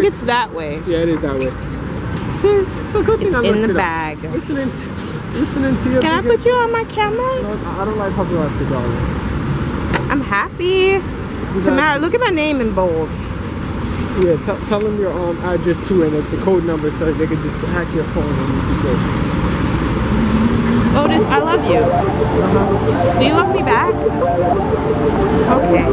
think it's that way. Yeah, it is that way. See, it's a good thing It's I in looked the it up. bag. Listening to you. Can I put you on my camera? No, I don't like paparazzi, darling. I'm happy. Tamara, look at my name in bold. Yeah, tell them your address too and the code number so they can just hack your phone and you can go. Otis, I love you. Do you love me back? Okay.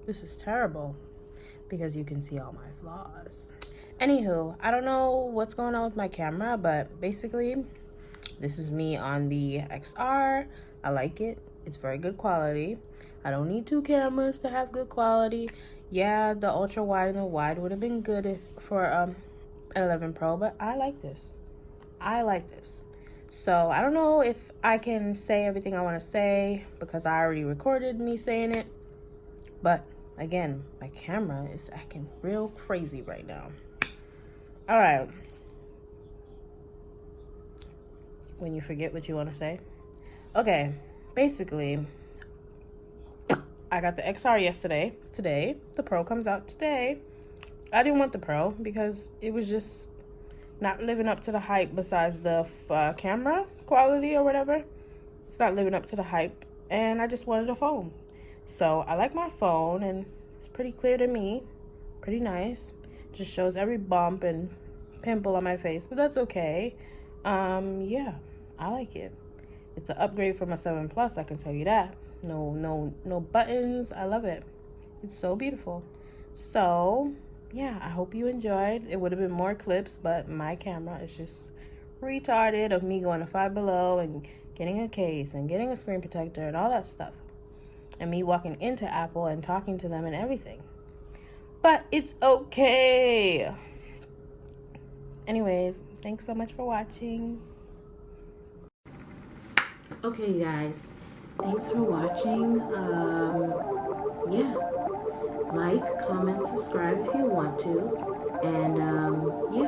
This is terrible because you can see all my flaws. Anywho, I don't know what's going on with my camera, but basically this is me on the XR. I like it. It's very good quality. I don't need two cameras to have good quality. Yeah, the ultra wide and the wide would have been good for 11 Pro, but I like this. I like this. So I don't know if I can say everything I want to say because I already recorded me saying it, but again, my camera is acting real crazy right now. All right. When you forget what you want to say. Okay, basically, I got the XR yesterday. Today, the Pro comes out today. I didn't want the Pro because it was just not living up to the hype besides the camera quality or whatever. It's not living up to the hype, and I just wanted a phone. So I like my phone, and it's pretty clear to me. Pretty nice. Just shows every bump and pimple on my face, but that's okay. Yeah, I like it. It's an upgrade from a 7 Plus, I can tell you that. No buttons. I love it. It's so beautiful. So yeah, I hope you enjoyed. It would have been more clips, but my camera is just retarded of me going to Five Below and getting a case and getting a screen protector and all that stuff, and me walking into Apple and talking to them and everything. But it's okay. Anyways, thanks so much for watching. Okay, you guys, thanks for watching. Yeah, like, comment, subscribe if you want to, and yeah,